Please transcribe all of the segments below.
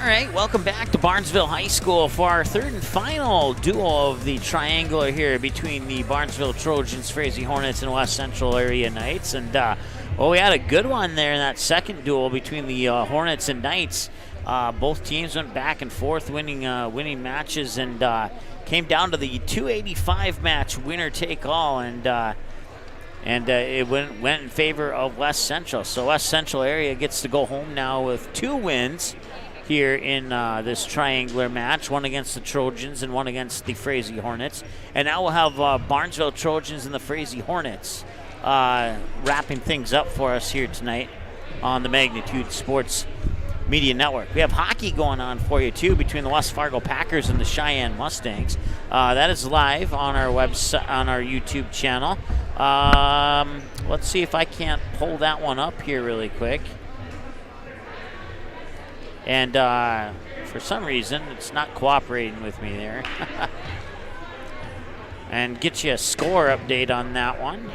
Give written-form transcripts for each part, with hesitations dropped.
right, welcome back to Barnesville High School for our third and final duel of the triangular here between the Barnesville Trojans, Frazee Hornets, and West Central Area Knights. And, well, we had a good one there in that second duel between the Hornets and Knights. Both teams went back and forth winning matches, and came down to the 285 match, winner take all, and it went in favor of West Central. So West Central Area gets to go home now with 2 wins here in this triangular match, one against the Trojans and one against the Frazee Hornets. And now we'll have Barnesville Trojans and the Frazee Hornets wrapping things up for us here tonight on the Magnitude Sports Media Network. We have hockey going on for you too between the West Fargo Packers and the Cheyenne Mustangs. That is live on our website, on our YouTube channel. Let's see if I can't pull that one up here really quick. And for some reason, it's not cooperating with me there. And get you a score update on that one.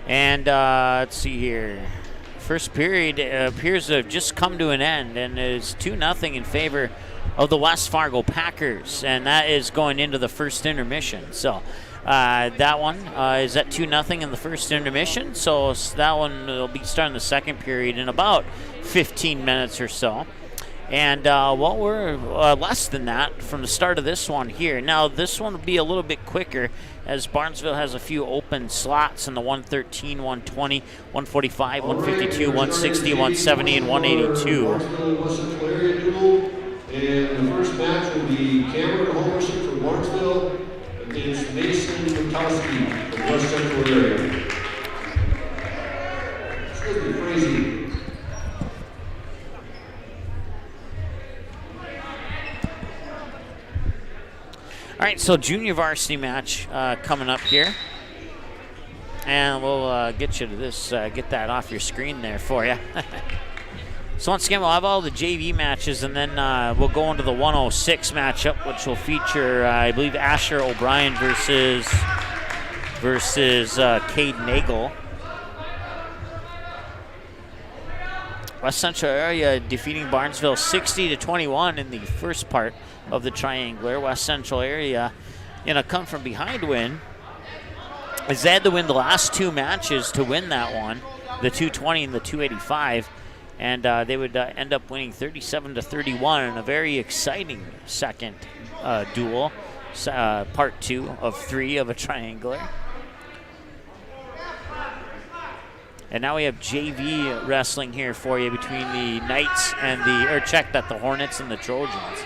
And let's see here. First period appears to have just come to an end, and is 2-0 in favor of the West Fargo Packers, and that is going into the first intermission. So that one is at 2-0 in the first intermission. So that one will be starting the second period in about 15 minutes or so. And well, we're less than that from the start of this one here. Now, this one will be a little bit quicker, as Barnesville has a few open slots in the 113, 120, 145, 152, 160, 170, and 182. And the first match will be Cameron Homerson from Barnesville against Mason Mutowski from West Central Area. Excuse me, Frazee. All right, so junior varsity match coming up here. And we'll get you to this, get that off your screen there for you. So once again, we'll have all the JV matches, and then we'll go into the 106 matchup, which will feature, I believe, Asher O'Brien versus Cade Nagel. West Central Area defeating Barnesville 60-21 in the first part of the triangular. West Central Area in a come-from-behind win, as they had to win the last 2 matches to win that one, the 220 and the 285. And they would end up winning 37-31 in a very exciting second duel, part 2 of 3 of a triangular. And now we have JV wrestling here for you between the Knights and the Hornets and the Trojans.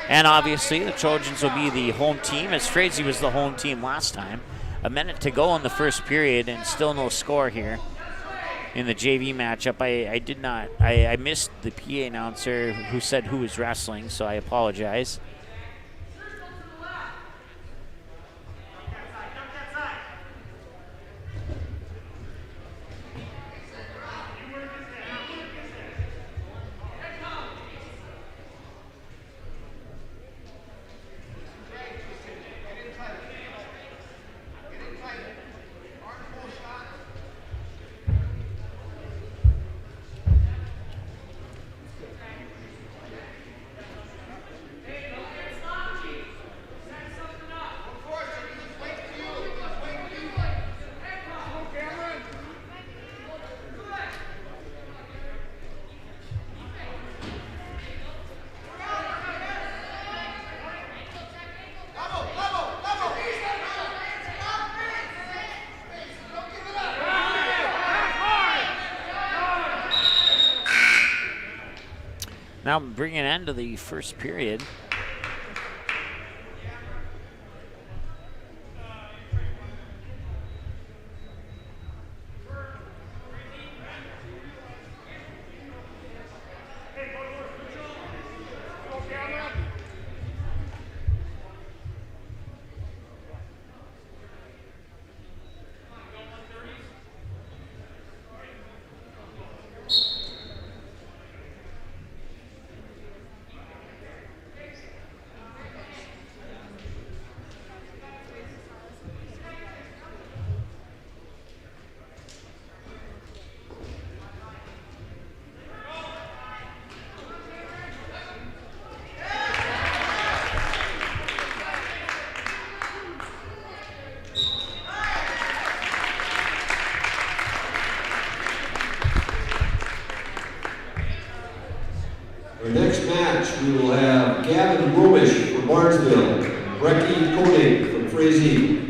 And obviously the Trojans will be the home team, as Frazee was the home team last time. A minute to go in the first period and still no score here in the JV matchup. I missed the PA announcer who said who was wrestling, so I apologize. Now bringing an end to the first period. Our next match, we will have Gavin Romish from Barnesville, and Brecky Koenig from Frazee.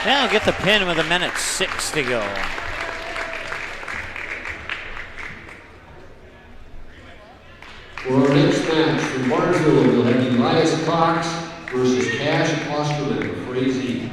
Now get the pin with 1:06 to go. For our next match from Barnesville, we'll have Elias Cox versus Cash Osterman of Frazee.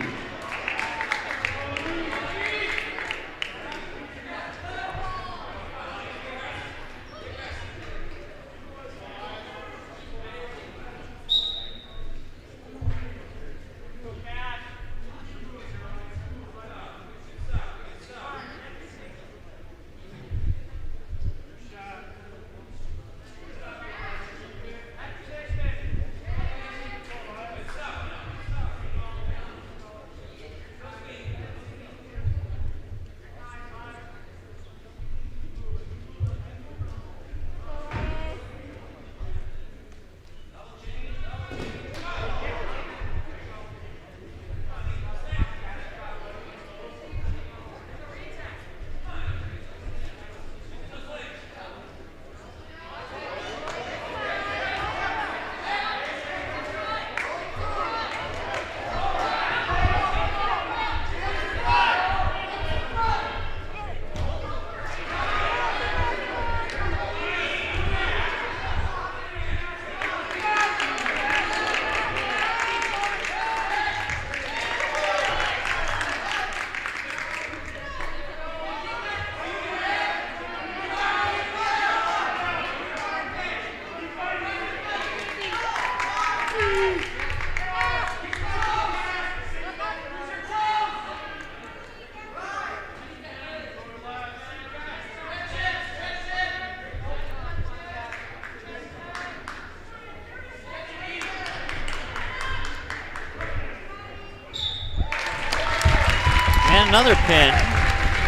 Another pin.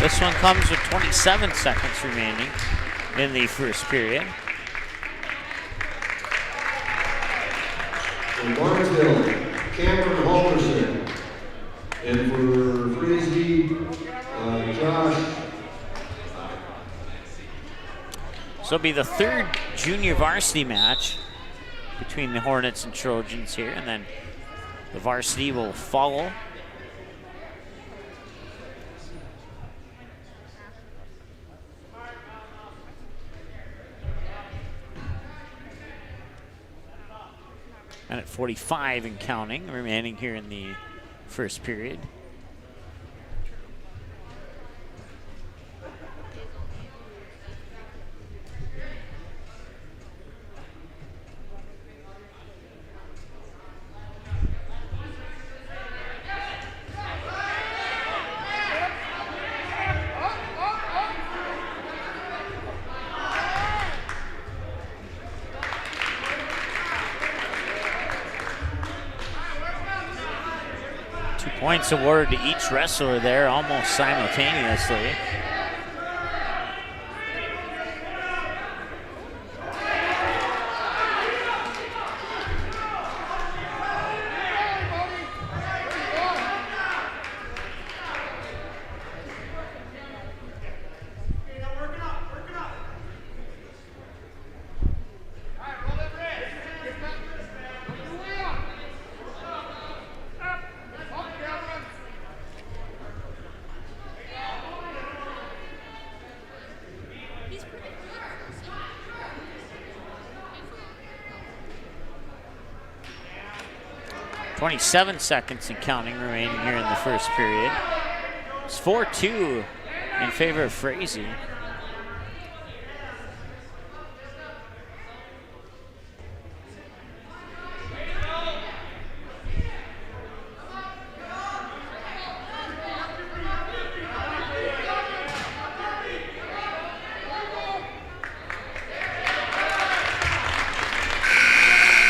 This one comes with 27 seconds remaining in the first period. For Barnesville, Cameron Halverson. And for Frazee, Josh. So it'll be the third junior varsity match between the Hornets and Trojans here, and then the varsity will follow. And at 45 and counting, remaining here in the first period. Points awarded to each wrestler there almost simultaneously. 27 seconds and counting remaining here in the first period. It's 4-2 in favor of Frazee.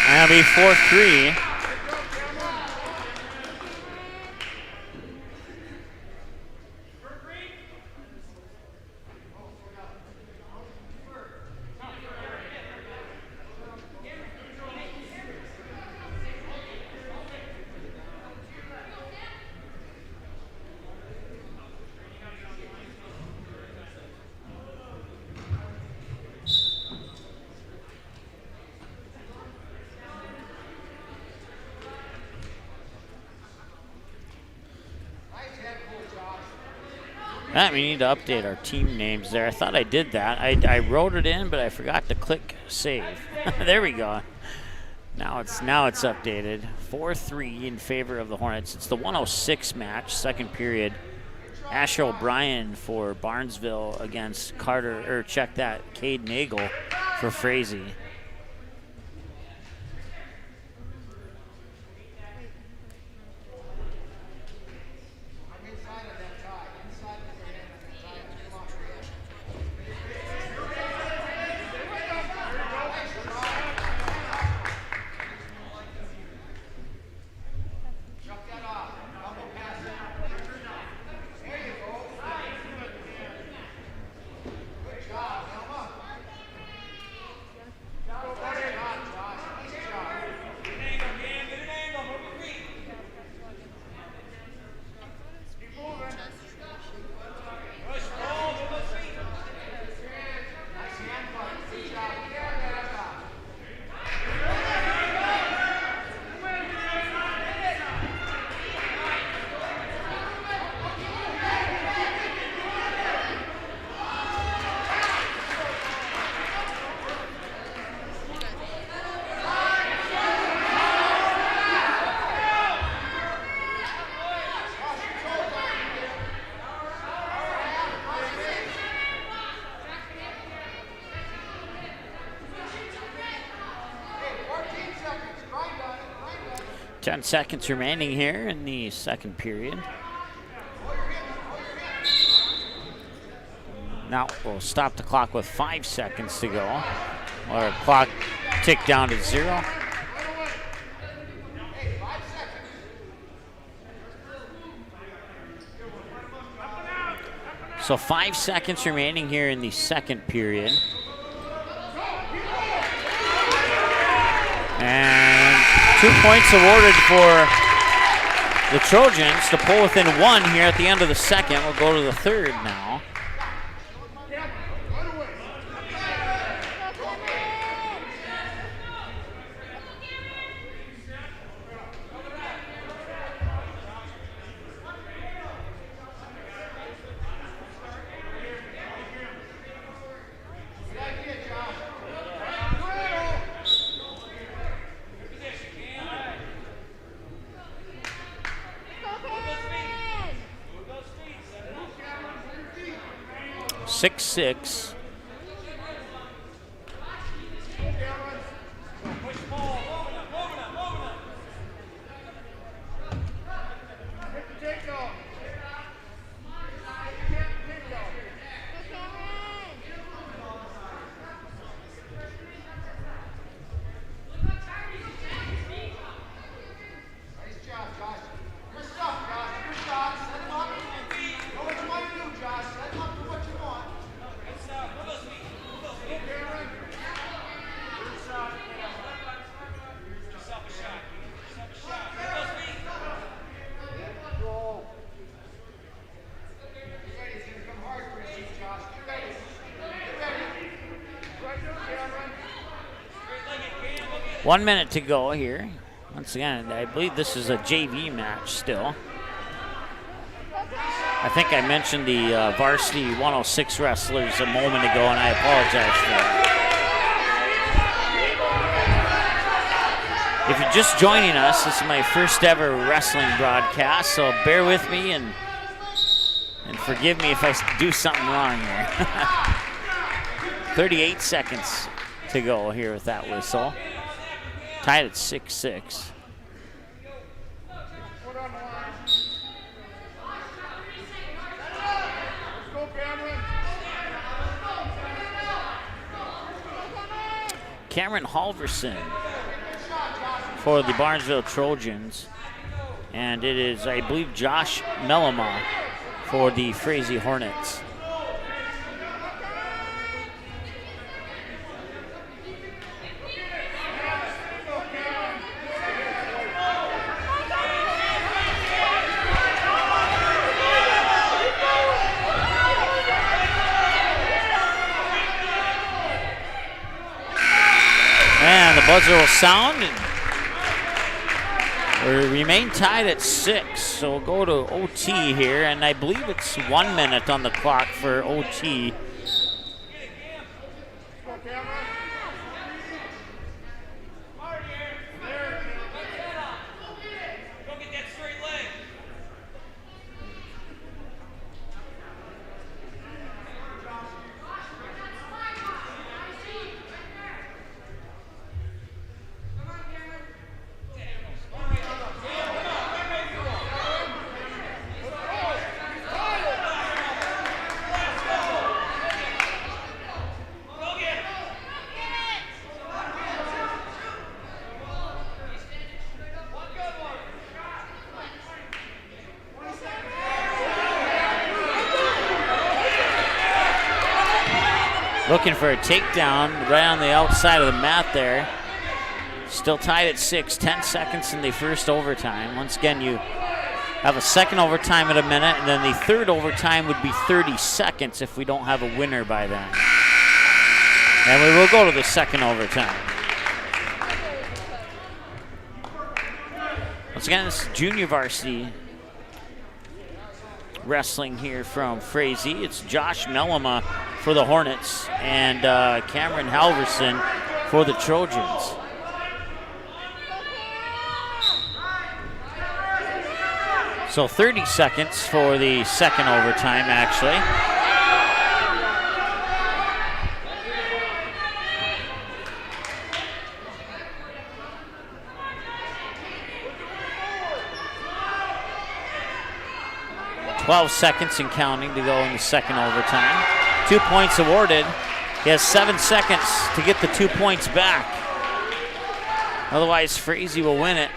That'll be 4-3. We need to update our team names there. I thought I did that. I wrote it in, but I forgot to click save. There we go. Now it's updated. 4-3 in favor of the Hornets. It's the 106 match, second period. Asher O'Brien for Barnesville against Cade Nagel for Frazee. Ten seconds remaining here in the second period. Now we'll stop the clock with 5 seconds to go. Our clock ticked down to 0. So 5 seconds remaining here in the second period. And 2 points awarded for the Trojans to pull within 1 here at the end of the second. We'll go to the third now. Six. One minute to go here. Once again, I believe this is a JV match still. I think I mentioned the Varsity 106 wrestlers a moment ago, and I apologize for that. If you're just joining us, this is my first ever wrestling broadcast, so bear with me and forgive me if I do something wrong here. 38 seconds to go here with that whistle. Tied at 6-6. Cameron Halverson for the Barnesville Trojans. And it is, I believe, Josh Mellema for the Frazee Hornets. And the buzzer will sound, and we remain tied at 6, so we'll go to OT here, and I believe it's 1 minute on the clock for OT. Looking for a takedown right on the outside of the mat there. Still tied at 6, 10 seconds in the first overtime. Once again, you have a second overtime at a minute, and then the third overtime would be 30 seconds if we don't have a winner by then. And we will go to the second overtime. Once again, this is junior varsity wrestling here from Frazee. It's Josh Mellema for the Hornets and Cameron Halverson for the Trojans. So 30 seconds for the second overtime, actually. $12 seconds and counting to go in the second overtime. 2 points awarded. He has 7 seconds to get the 2 points back. Otherwise, Frazee will win it.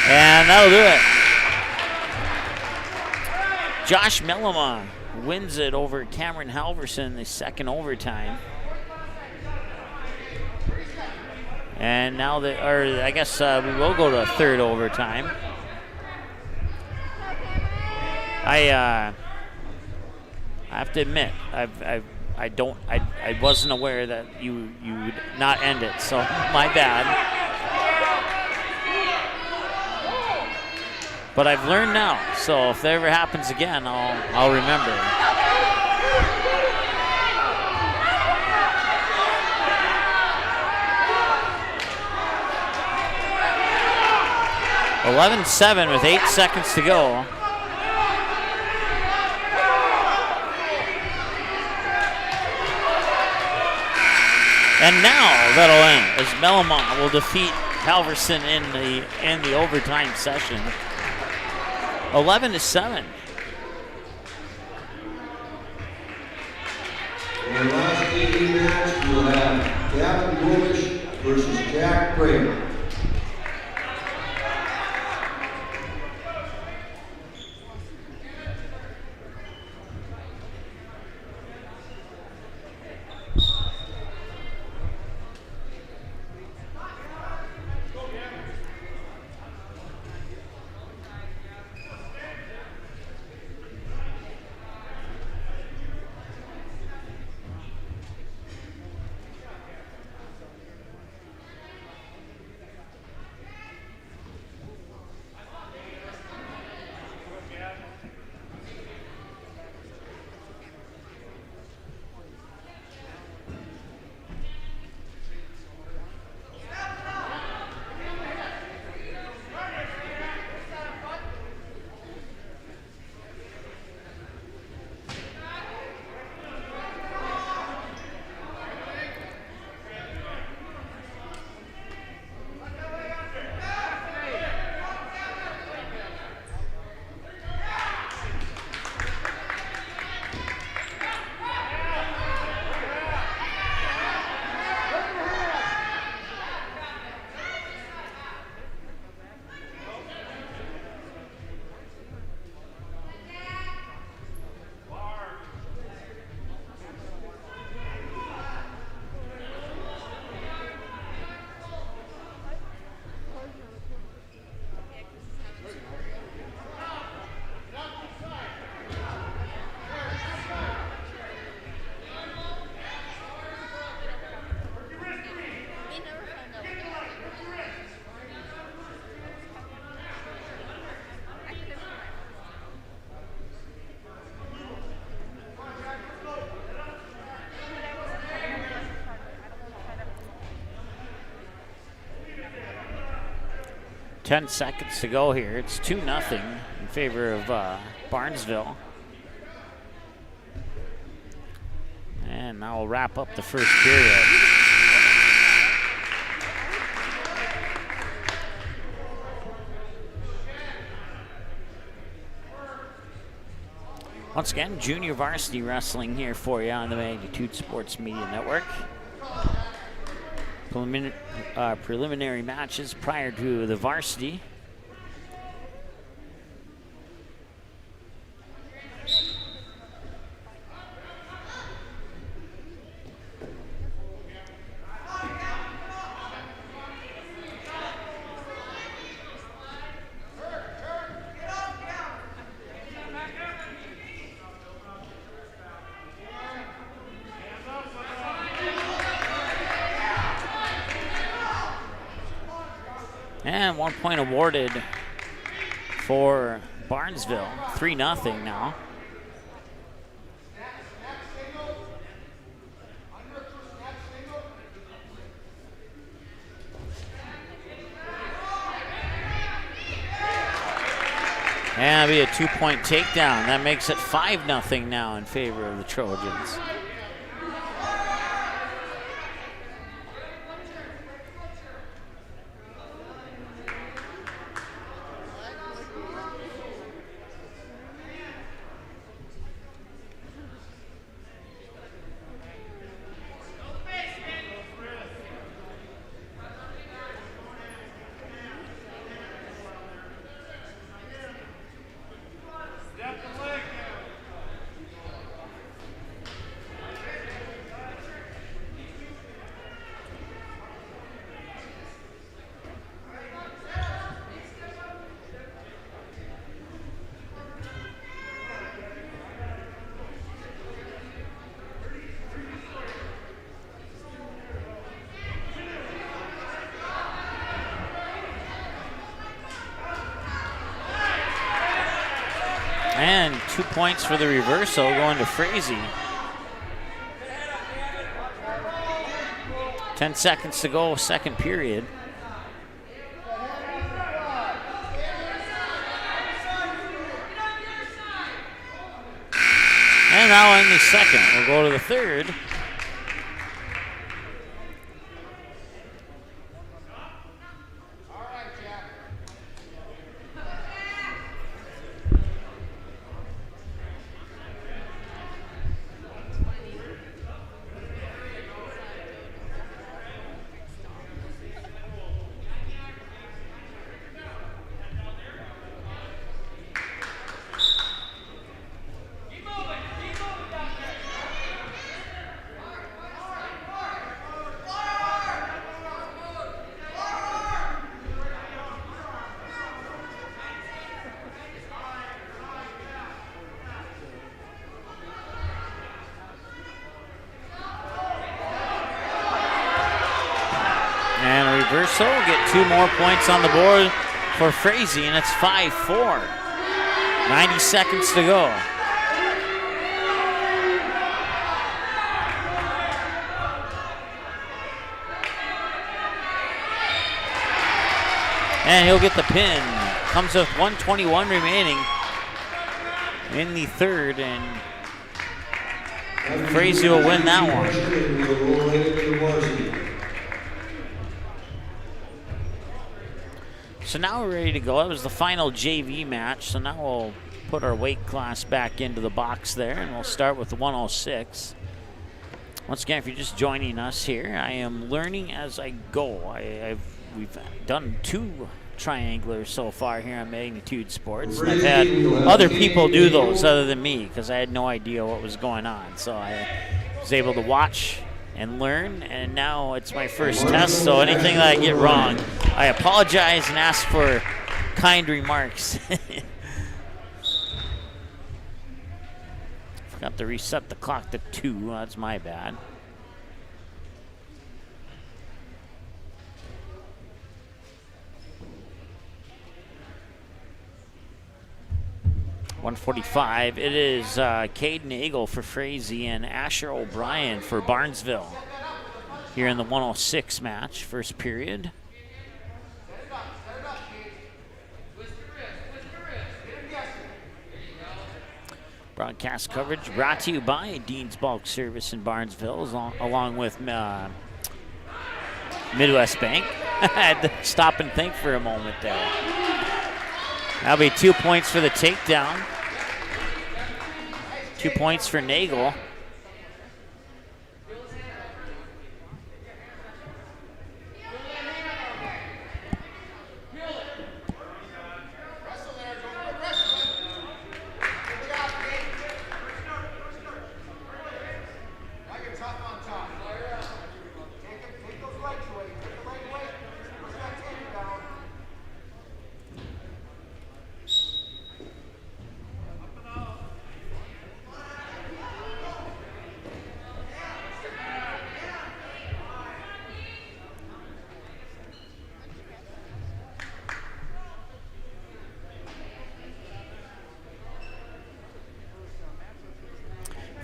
And that'll do it. Josh Mellema wins it over Cameron Halverson in the second overtime. And now, I guess we will go to a third overtime. I have to admit, I wasn't aware that you would not end it, so my bad. But I've learned now, so if that ever happens again, I'll remember. (11-7) with 8 seconds to go. And now that'll end as Mellema will defeat Halverson in the overtime session. 11-7. In the last AD match, we'll have Gavin Bulish versus Jack Kramer. 10 seconds to go here. It's 2-0 in favor of Barnesville. And now we'll wrap up the first period. Once again, junior varsity wrestling here for you on the Magnitude Sports Media Network. Preliminary matches prior to the varsity. And 1 point awarded for Barnesville. 3-0 now. And it'll be a 2-point takedown. That makes it 5-0 now in favor of the Trojans. And 2 points for the reversal going to Frazee. 10 seconds to go, second period. And now in the second, we'll go to the third. Reversal, get 2 more points on the board for Frazee, and it's 5-4. 90 seconds to go. And he'll get the pin. Comes with 1:21 remaining in the third, and Frazee will win that one. So now we're ready to go. That was the final JV match. So now we'll put our weight class back into the box there, and we'll start with the 106. Once again, if you're just joining us here, I am learning as I go. We've done 2 triangulars so far here on Magnitude Sports. And I've had other people do those other than me because I had no idea what was going on. So I was able to watch and learn, and now it's my first test, so anything that I get wrong, I apologize and ask for kind remarks. Forgot to reset the clock to 2, that's my bad. .145. It is Caden Nagel for Frazee and Asher O'Brien for Barnesville here in the 106 match, first period. Broadcast coverage brought to you by Dean's Bulk Service in Barnesville, along with Midwest Bank. I had to stop and think for a moment there. That'll be 2 points for the takedown. 2 points for Nagel.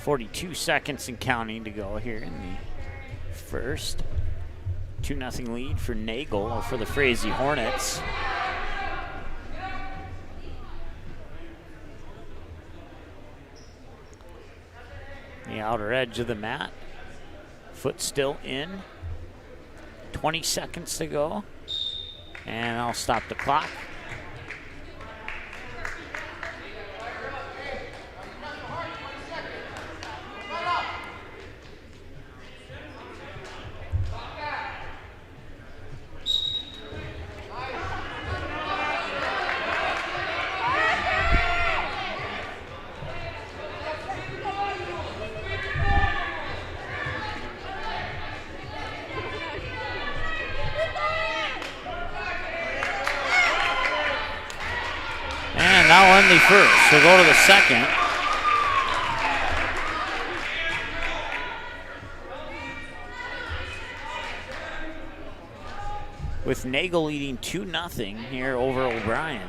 .42 seconds and counting to go here in the first. 2-0 lead for Nagel for the Frazee Hornets. The outer edge of the mat. Foot still in. 20 seconds to go. And I'll stop the clock. Now Enley first. We'll go to the second. With Nagel leading 2-0 here over O'Brien.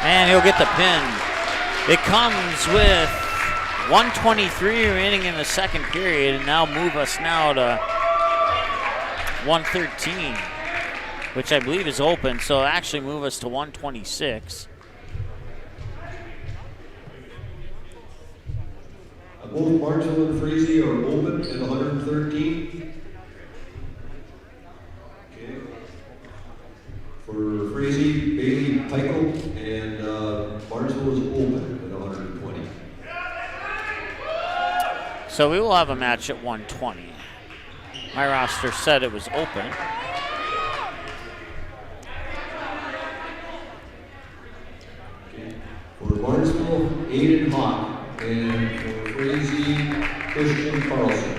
And he'll get the pin. It comes with 1:23 remaining in the second period, and now move us now to 1:13, which I believe is open, so actually move us to 1:26. Both Barnesville and Frazee are open at 113. Okay. For Frazee, Bailey, Pico, and Barnesville is open at 120. So we will have a match at 120. My roster said it was open. Okay. For Barnesville, Aiden Hawk, and for Frazee, Christian Carlson.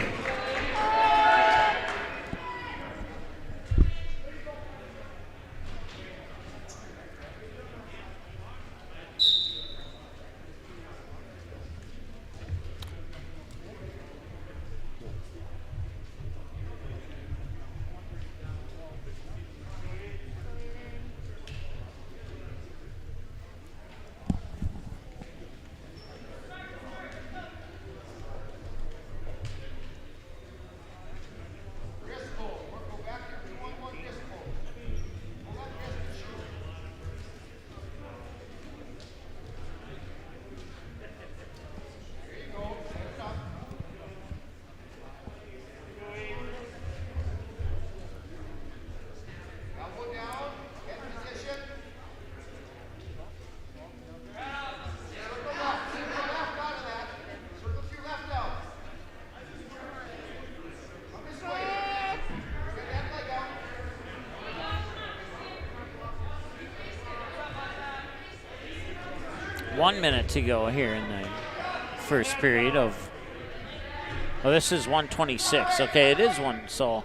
1 minute to go here in the first period of, oh, this is 1:26. Okay, it is one, so.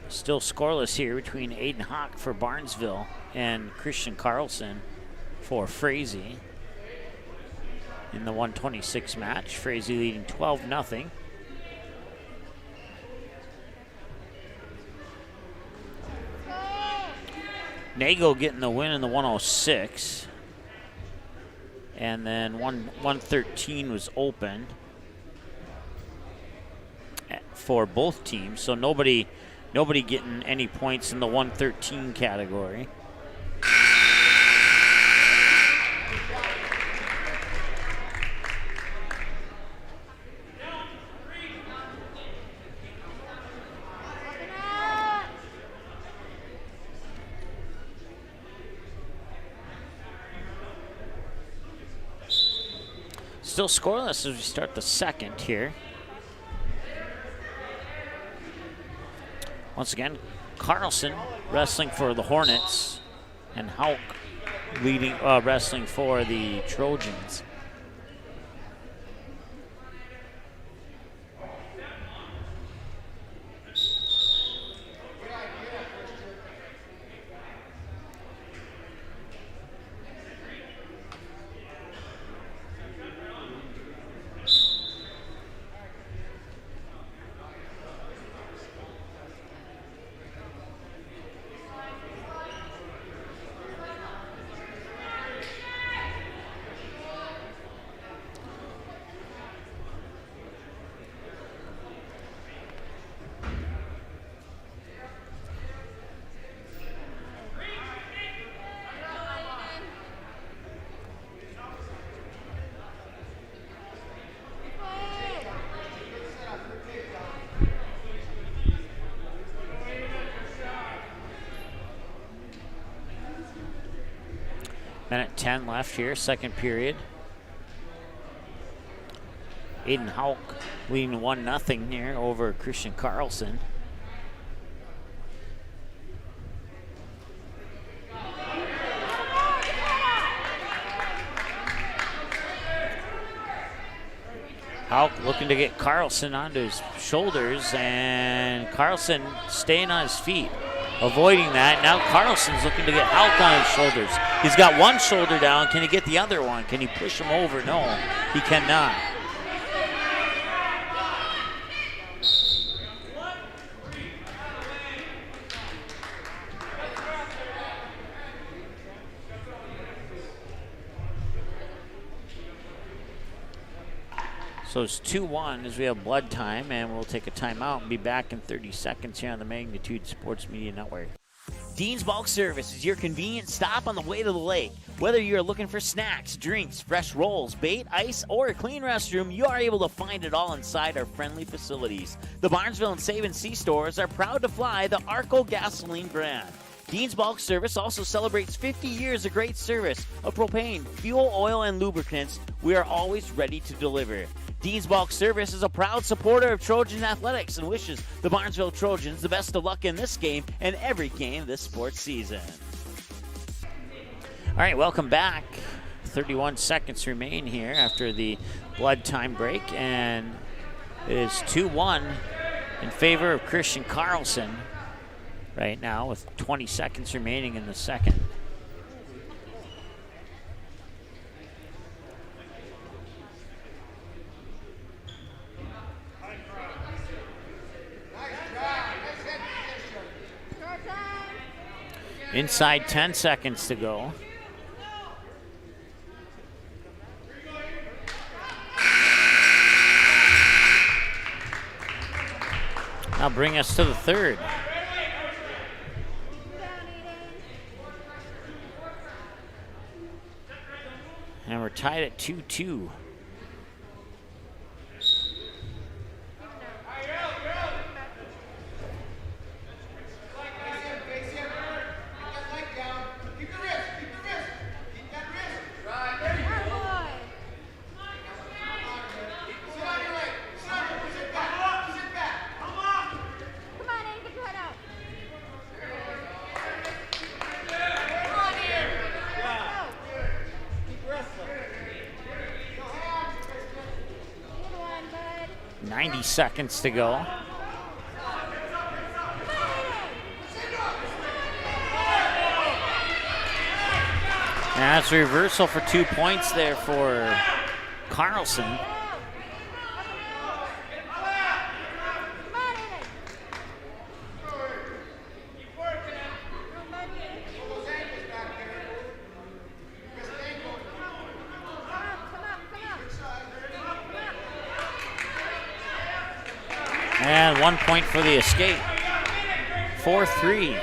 Still scoreless here between Aiden Hawk for Barnesville and Christian Carlson for Frazee in the 1:26 match. Frazee leading 12-0. Nagel getting the win in the 1:06. And then 1:13 was open for both teams. So nobody getting any points in the 1:13 category. Still scoreless as we start the second here. Once again, Carlson wrestling for the Hornets and Hauk wrestling for the Trojans. Minute 10 left here, second period. Aiden Hauk leading 1-0 here over Christian Carlson. Hauk looking to get Carlson onto his shoulders, and Carlson staying on his feet, avoiding that. Now Carlson's looking to get Hauk on his shoulders. He's got one shoulder down. Can he get the other one? Can he push him over? No, he cannot. So it's 2-1 as we have blood time, and we'll take a timeout and be back in 30 seconds here on the Magnitude Sports Media Network. Dean's Bulk Service is your convenient stop on the way to the lake. Whether you're looking for snacks, drinks, fresh rolls, bait, ice, or a clean restroom, you are able to find it all inside our friendly facilities. The Barnesville and Save & See stores are proud to fly the Arco gasoline brand. Dean's Bulk Service also celebrates 50 years of great service of propane, fuel, oil, and lubricants. We are always ready to deliver. Dean's Bulk Service is a proud supporter of Trojan athletics and wishes the Barnesville Trojans the best of luck in this game and every game this sports season. All right, welcome back. 31 seconds remain here after the blood time break, and it is 2-1 in favor of Christian Carlson right now with 20 seconds remaining in the second. Inside 10 seconds to go. Now bring us to the third. And we're tied at 2-2. 90 seconds to go. And that's a reversal for 2 points there for Carlson. And 1 point for the escape. 4-3.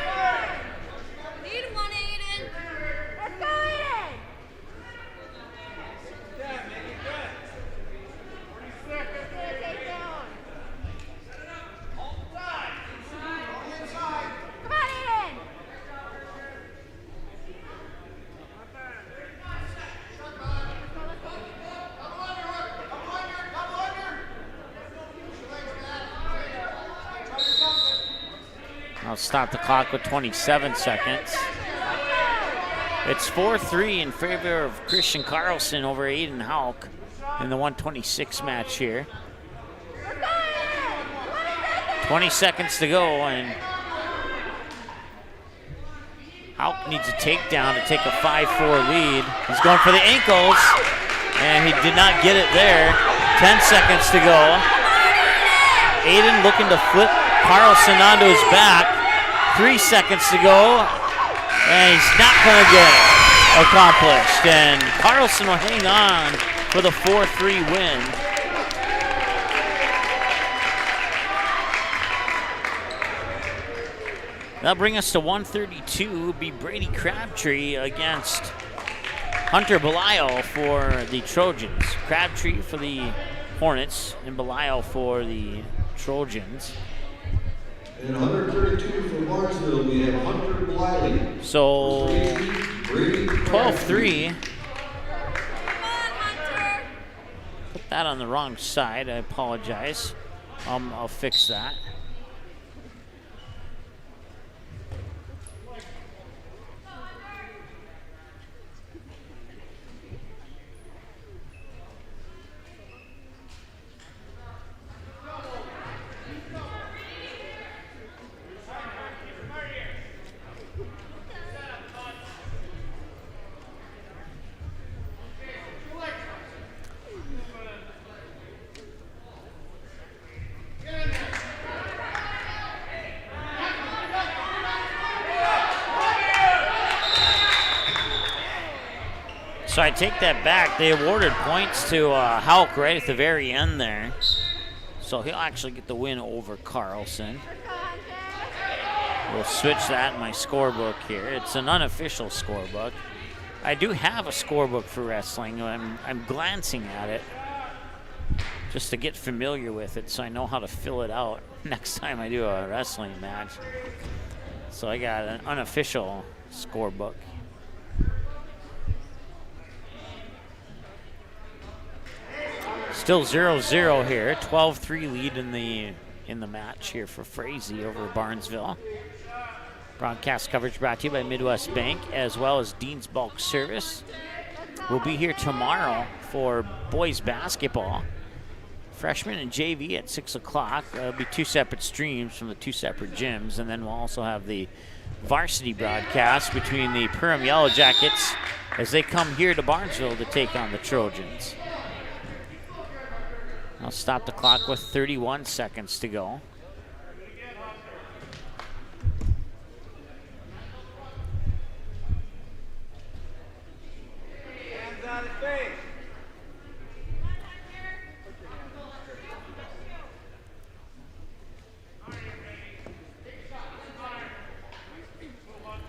I'll stop the clock with 27 seconds. It's 4-3 in favor of Christian Carlson over Aiden Hauk in the 126 match here. 20 seconds to go, and Hauk needs a takedown to take a 5-4 lead. He's going for the ankles, and he did not get it there. 10 seconds to go. Aiden looking to flip Carlson onto his back. 3 seconds to go, and he's not going to get it accomplished. And Carlson will hang on for the 4-3 win. That'll bring us to 132. It'll be Brady Crabtree against Hunter Belisle for the Trojans. Crabtree for the Hornets and Belisle for the Trojans. And 132 from Barnesville, we have Hunter Belisle. So 12-3. Put that on the wrong side. I apologize. I'll fix that. So I take that back. They awarded points to Hauk right at the very end there. So he'll actually get the win over Carlson. We'll switch that in my scorebook here. It's an unofficial scorebook. I do have a scorebook for wrestling. I'm glancing at it just to get familiar with it so I know how to fill it out next time I do a wrestling match. So I got an unofficial scorebook. Still 0-0 here. 12-3 lead in the match here for Frazee over Barnesville. Broadcast coverage brought to you by Midwest Bank as well as Dean's Bulk Service. We'll be here tomorrow for boys basketball. Freshman and JV at 6 o'clock. There'll be 2 separate streams from the 2 separate gyms, and then we'll also have the varsity broadcast between the Perham Yellow Jackets as they come here to Barnesville to take on the Trojans. I'll stop the clock with 31 seconds to go. Hands on his face.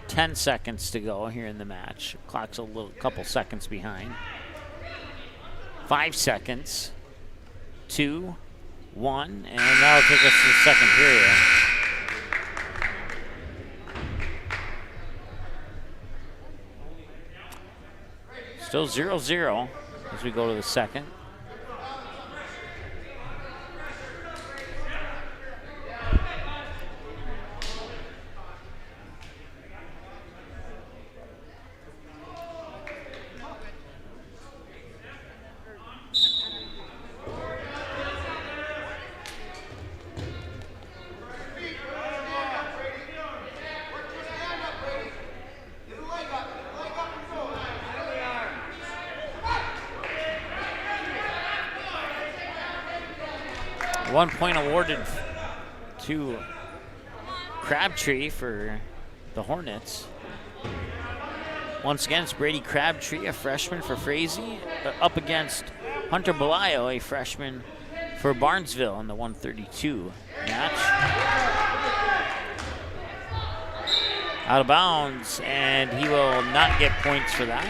Ten seconds to go here in the match. Clock's a couple seconds behind. 5 seconds. 2, 1, and that'll take us to the second period. Still 0-0 as we go to the second. 1 point awarded to Crabtree for the Hornets. Once again, it's Brady Crabtree, a freshman for Frazee, up against Hunter Belial, a freshman for Barnesville in the 132 match. Out of bounds, and he will not get points for that.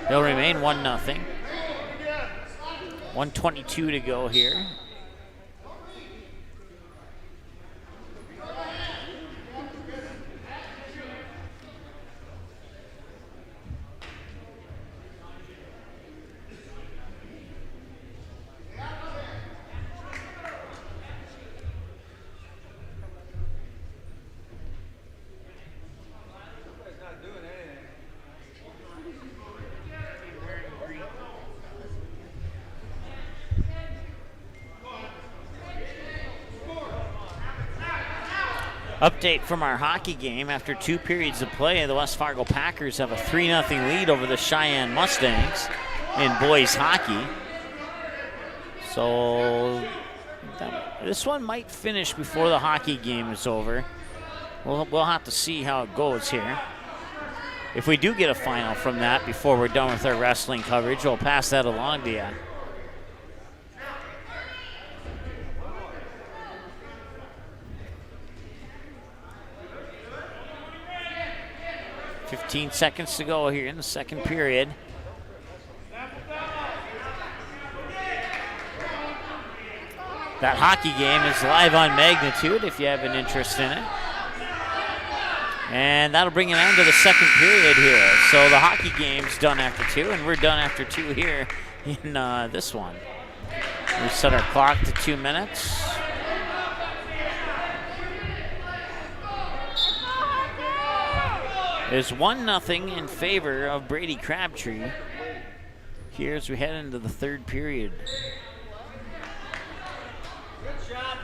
They'll remain 1-0. 1:22 to go here. Update from our hockey game. After 2 periods of play, the West Fargo Packers have a 3-0 lead over the Cheyenne Mustangs in boys hockey. So this one might finish before the hockey game is over. We'll have to see how it goes here. If we do get a final from that before we're done with our wrestling coverage, we'll pass that along to you. 15 seconds to go here in the second period. That hockey game is live on Magnitude if you have an interest in it. And that'll bring an end to the second period here. So the hockey game's done after 2, and we're done after 2 here in this one. We set our clock to 2 minutes. It's 1-0 in favor of Brady Crabtree here as we head into the third period. Good shot.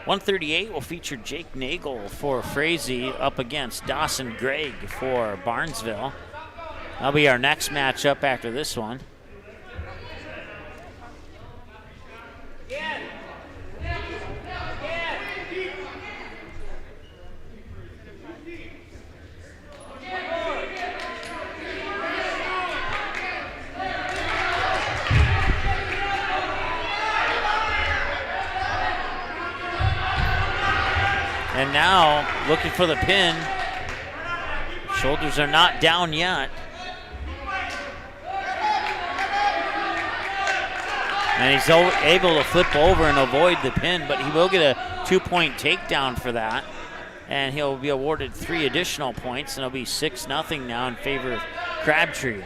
138 will feature Jake Nagel for Frazee up against Dawson Gregg for Barnesville. That'll be our next matchup after this one. And now, looking for the pin. Shoulders are not down yet. And he's able to flip over and avoid the pin, but he will get a 2-point takedown for that. And he'll be awarded 3 additional points, and it'll be 6-0 now in favor of Crabtree.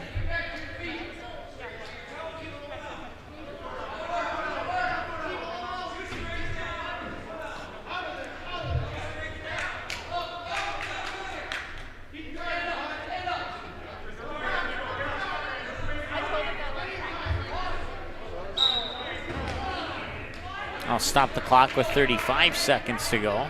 I'll stop the clock with 35 seconds to go.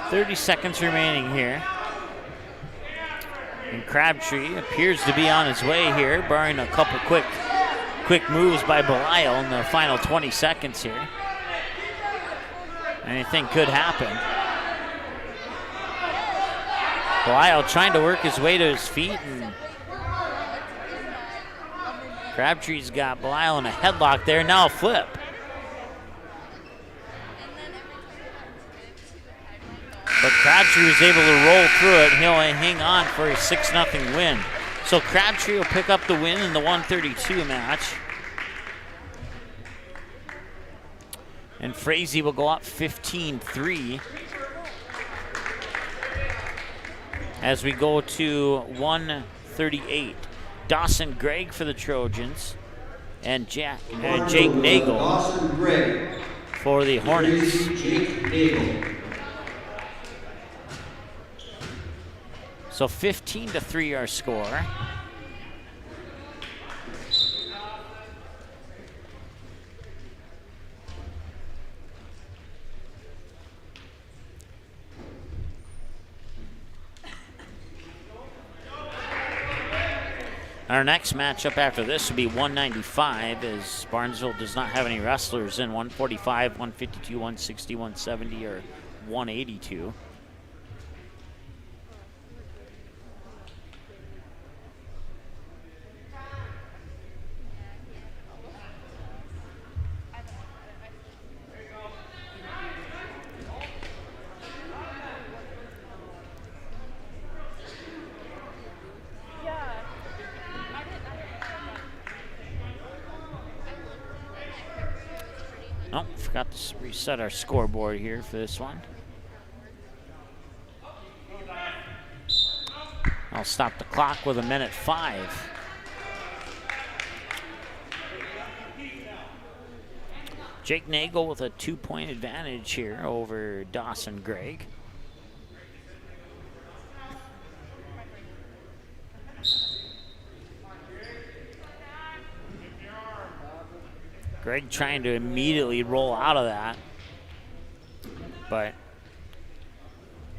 .30 seconds remaining here. And Crabtree appears to be on his way here, barring a couple quick moves by Belial in the final 20 seconds here. Anything could happen. Belial trying to work his way to his feet, and Crabtree's got Belial in a headlock there. Now a flip. But Crabtree was able to roll through it, and he'll hang on for a 6-0 win. So Crabtree will pick up the win in the 132 match. And Frazee will go up 15-3 as we go to 138. Dawson Gregg for the Trojans and Jake Nagel for the Hornets. Jake Nagel. So 15-3 our score. Our next matchup after this will be 195, as Barnesville does not have any wrestlers in 145, 152, 160, 170, or 182. Oh, forgot to reset our scoreboard here for this one. I'll stop the clock with 1:05. Jake Nagel with a 2-point advantage here over Dawson Gregg. Gregg trying to immediately roll out of that, but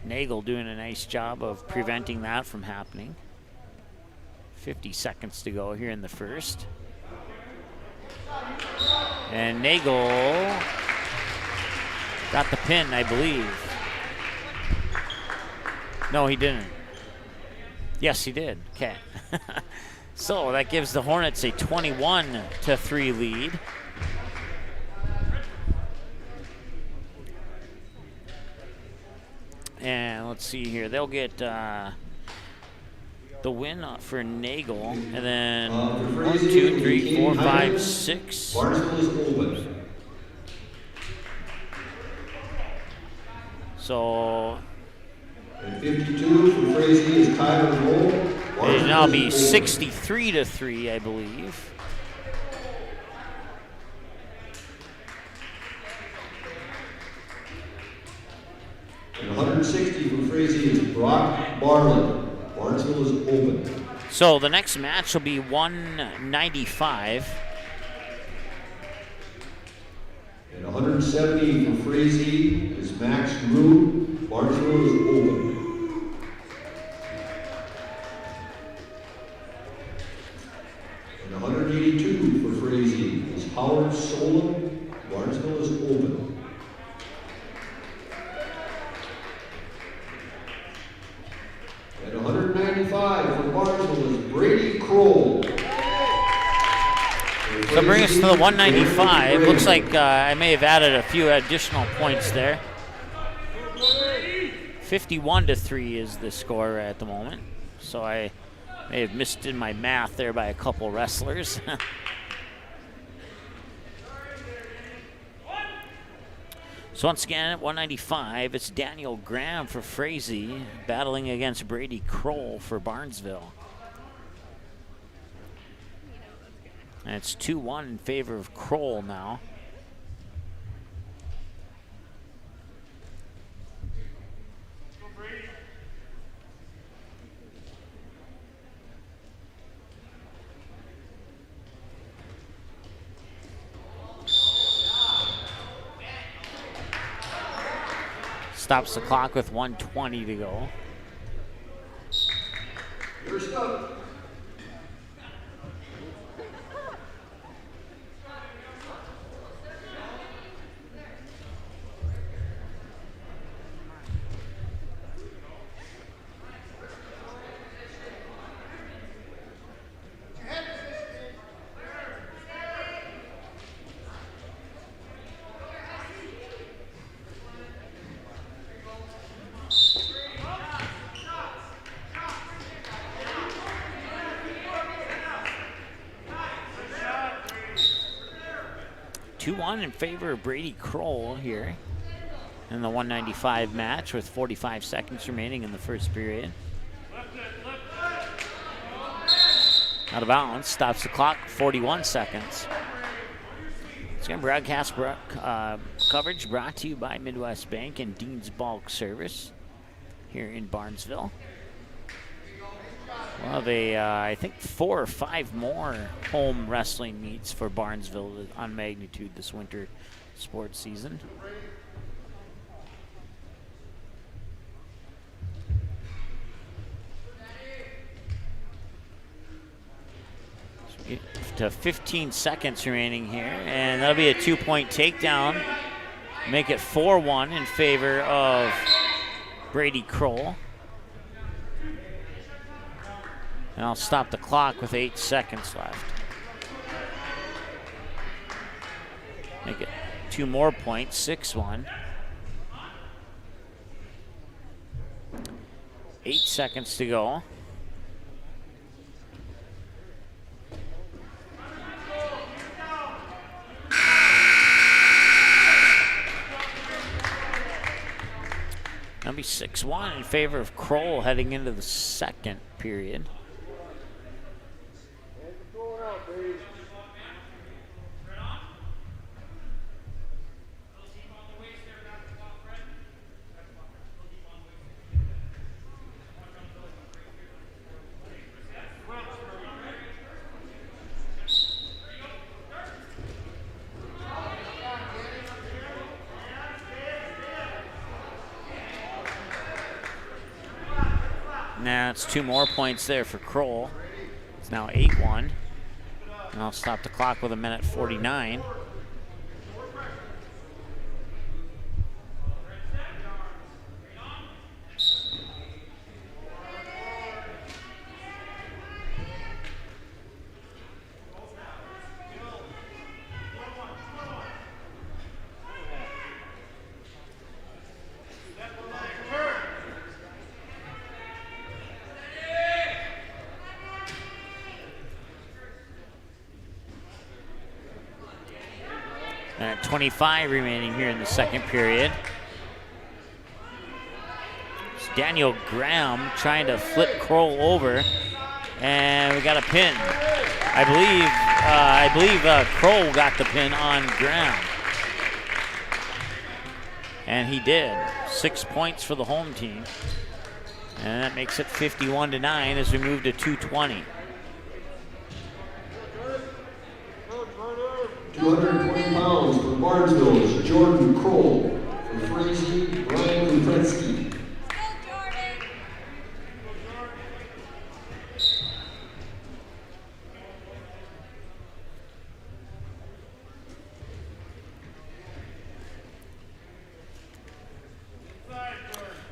Nagel doing a nice job of preventing that from happening. 50 seconds to go here in the first. And Nagel got the pin, I believe. No, he didn't. Yes, he did. Okay. So that gives the Hornets a 21-3 lead. And let's see here. They'll get the win for Nagel. And then 1, 2, 3, 4, 5, 6. Barnesville is open. So And 52 for Frazee is tied on the roll. it'll now be 63-3, I believe. And 160 for Frazee is Brock Barlin. Barnesville is open. So the next match will be 195. And 170 for Frazee is Max Drew. Barnesville is open. And 182 for Frazee is Howard Solon. Barnesville is open. And 195 for Barnesville is Brady Kroll. So bring us to the 195. Looks like I may have added a few additional points there. 51-3 is the score at the moment. So I may have missed in my math there by a couple wrestlers. So once again, at 195, it's Daniel Graham for Frazee battling against Brady Kroll for Barnesville. And it's 2-1 in favor of Kroll now. Stops the clock with 1:20 to go. You're stuck. In favor of Brady Kroll here in the 195 match with 45 seconds remaining in the first period. Out of bounds, stops the clock, 41 seconds. It's going to broadcast coverage brought to you by Midwest Bank and Dean's Bulk Service here in Barnesville. Well, they, I think 4 or 5 more home wrestling meets for Barnesville on magnitude this winter sports season. to 15 seconds remaining here, and that'll be a 2-point takedown. Make it 4-1 in favor of Brady Kroll. And I'll stop the clock with 8 seconds left. Make it 2 more points, 6-1. 8 seconds to go. That'll be 6-1 in favor of Kroll heading into the second period. Now it's 2 more points there for Kroll. It's now 8-1. And I'll stop the clock with 1:49. And at 25 remaining here in the second period. It's Daniel Graham trying to flip Kroll over, and we got a pin. I believe Kroll got the pin on Graham, and he did. 6 points for the home team, and that makes it 51-9 as we move to 2:20. 220 pounds for Barnesville is Jordan Kroll. For Frazee, Brian Kupretsky.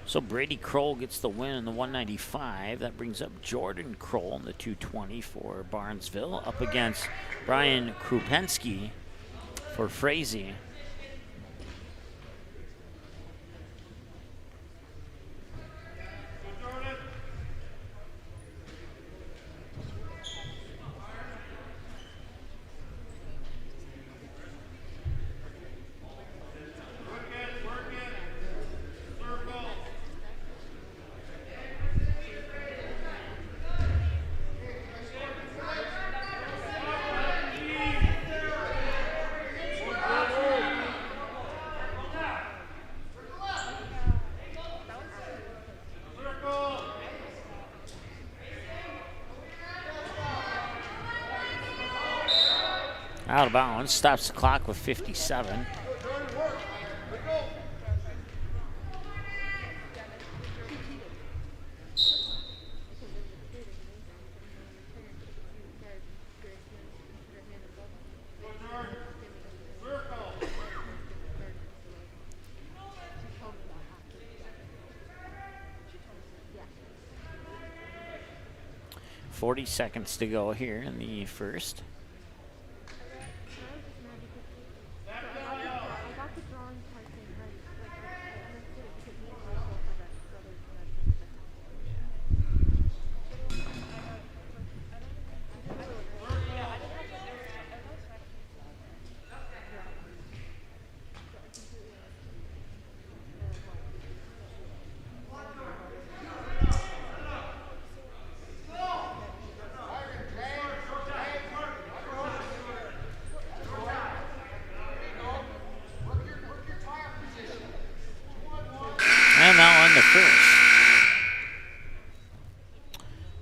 So Brady Kroll gets the win in the 195. That brings up Jordan Kroll in the 220 for Barnesville, up against Brian Krupensky for Frazee. Out of bounds, stops the clock with 57. Seconds to go here in the first.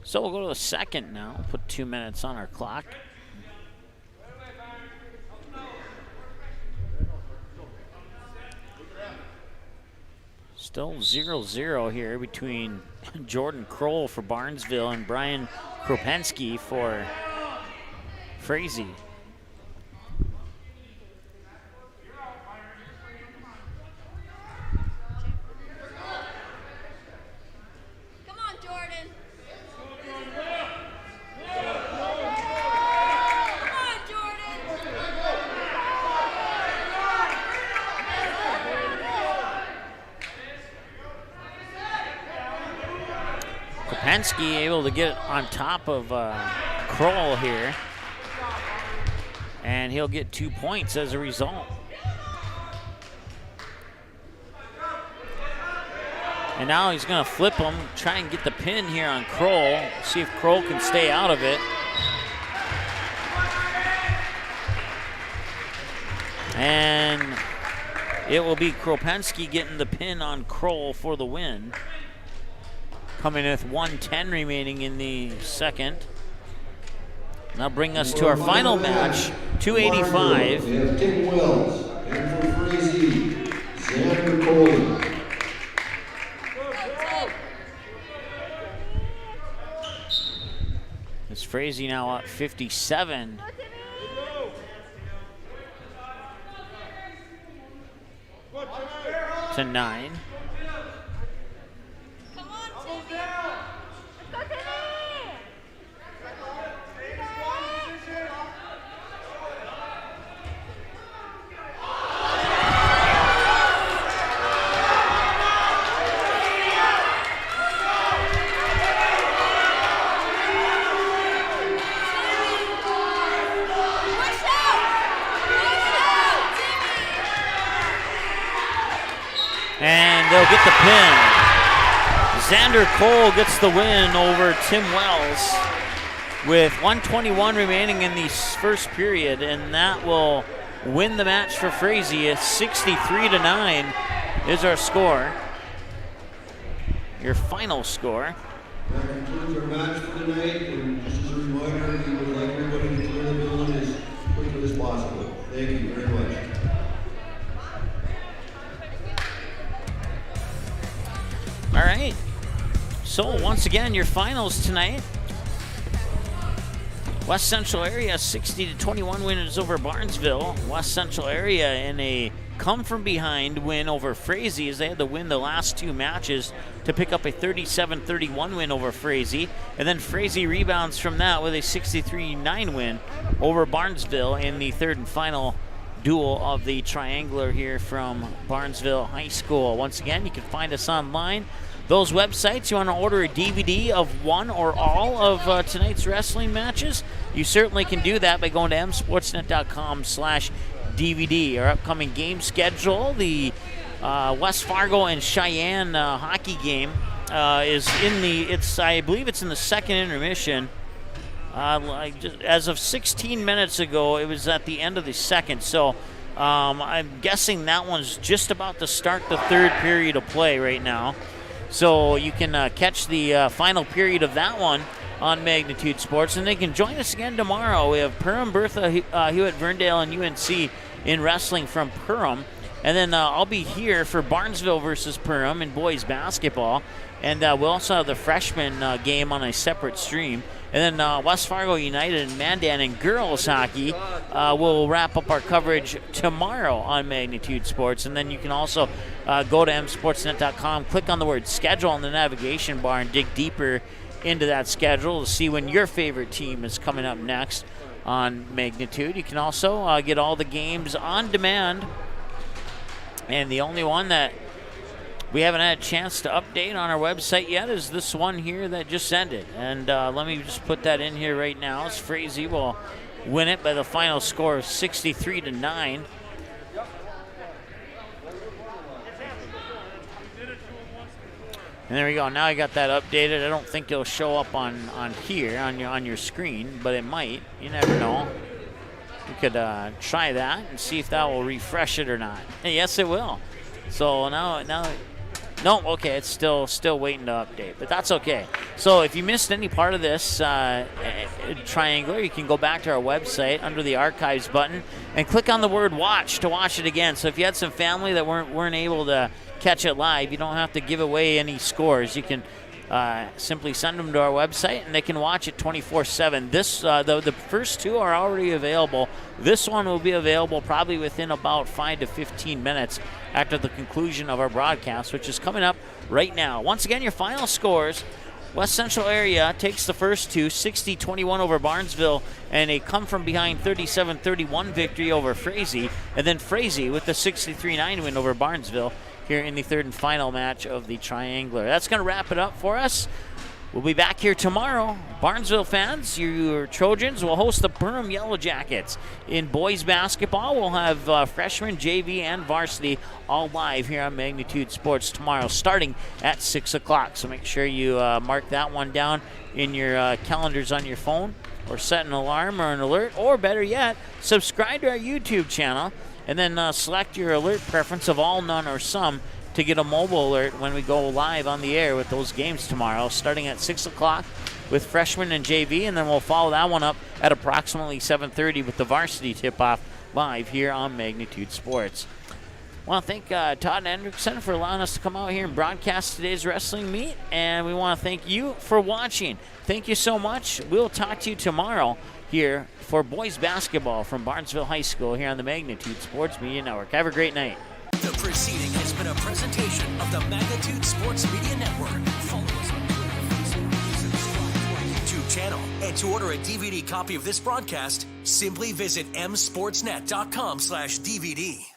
So we'll go to the second now. Put 2 minutes on our clock. Still 0-0 here between Jordan Kroll for Barnesville and Brian Kropensky for Frazee. Kopensky able to get on top of Kroll here, and he'll get 2 points as a result. And now he's going to flip him, try and get the pin here on Kroll, see if Kroll can stay out of it. And it will be Kopensky getting the pin on Kroll for the win. Coming with 1:10 remaining in the second. Now bring us to our final match, 285. We have Tim Wells, and for Frazee, Xander Coley. It's Frazee now up 57 to 9. And they'll get the pin. Xander Cole gets the win over Tim Wells with 1:21 remaining in the first period, and that will win the match for Frazee. 63-9 is our score. Your final score. That concludes our match for tonight, and just as a reminder, we would like everybody to clear the building as quickly as possible. Thank you very much. All right, so once again, your finals tonight. West Central Area 60-21 wins over Barnesville. West Central Area in a come-from-behind win over Frazee as they had to win the last two matches to pick up a 37-31 win over Frazee. And then Frazee rebounds from that with a 63-9 win over Barnesville in the third and final duel of the triangular here from Barnesville High School. Once again, you can find us online. Those websites, you want to order a DVD of one or all of tonight's wrestling matches, you certainly can do that by going to msportsnet.com/DVD. Our upcoming game schedule, the West Fargo and Cheyenne hockey game is I believe it's in the second intermission. As of 16 minutes ago, it was at the end of the second, so I'm guessing that one's just about to start the third period of play right now. So you can catch the final period of that one on Magnitude Sports, and they can join us again tomorrow. We have Perham, Bertha, Hewitt, Verndale, and UNC in wrestling from Perham. And then I'll be here for Barnesville versus Perham in boys basketball. And we'll also have the freshman game on a separate stream. And then West Fargo United and Mandan in girls hockey will wrap up our coverage tomorrow on Magnitude Sports. And then you can also go to msportsnet.com, click on the word schedule on the navigation bar, and dig deeper into that schedule to see when your favorite team is coming up next on Magnitude. You can also get all the games on demand. And the only one that we haven't had a chance to update on our website yet is this one here that just ended. And let me just put that in here right now. As Frazee will win it by the final score of 63-9. And there we go. Now I got that updated. I don't think it'll show up on here on your screen, but it might. You never know. We could try that and see if that will refresh it or not. And yes, it will. So now, no, okay, it's still waiting to update, but that's okay. So if you missed any part of this triangular, you can go back to our website under the archives button and click on the word watch to watch it again. So if you had some family that weren't able to catch it live, you don't have to give away any scores. You can simply send them to our website, and they can watch it 24/7. This the first two are already available. This one will be available probably within about 5 to 15 minutes after the conclusion of our broadcast, which is coming up right now. Once again, your final scores: West Central area takes the first two, 60-21 over Barnesville, and a come-from-behind 37-31 victory over Frazee. And then Frazee with the 63-9 win over Barnesville here in the third and final match of the Triangular. That's going to wrap it up for us. We'll be back here tomorrow. Barnesville fans, your Trojans will host the Burnham Yellow Jackets. In boys basketball, we'll have freshman, JV, and varsity all live here on Magnitude Sports tomorrow, starting at 6 o'clock. So make sure you mark that one down in your calendars on your phone, or set an alarm or an alert, or better yet, subscribe to our YouTube channel, and then select your alert preference of all, none, or some to get a mobile alert when we go live on the air with those games tomorrow, starting at 6 o'clock with freshman and JV, and then we'll follow that one up at approximately 7:30 with the varsity tip-off live here on Magnitude Sports. I want to thank Todd Hendrickson for allowing us to come out here and broadcast today's wrestling meet, and we want to thank you for watching. Thank you so much. We'll talk to you tomorrow here for boys basketball from Barnesville High School here on the Magnitude Sports Media Network. Have a great night. The proceeding has been a presentation of the Magnitude Sports Media Network. Follow us on Twitter, Facebook, subscribe to our YouTube channel. And to order a DVD copy of this broadcast, simply visit msportsnet.com/DVD.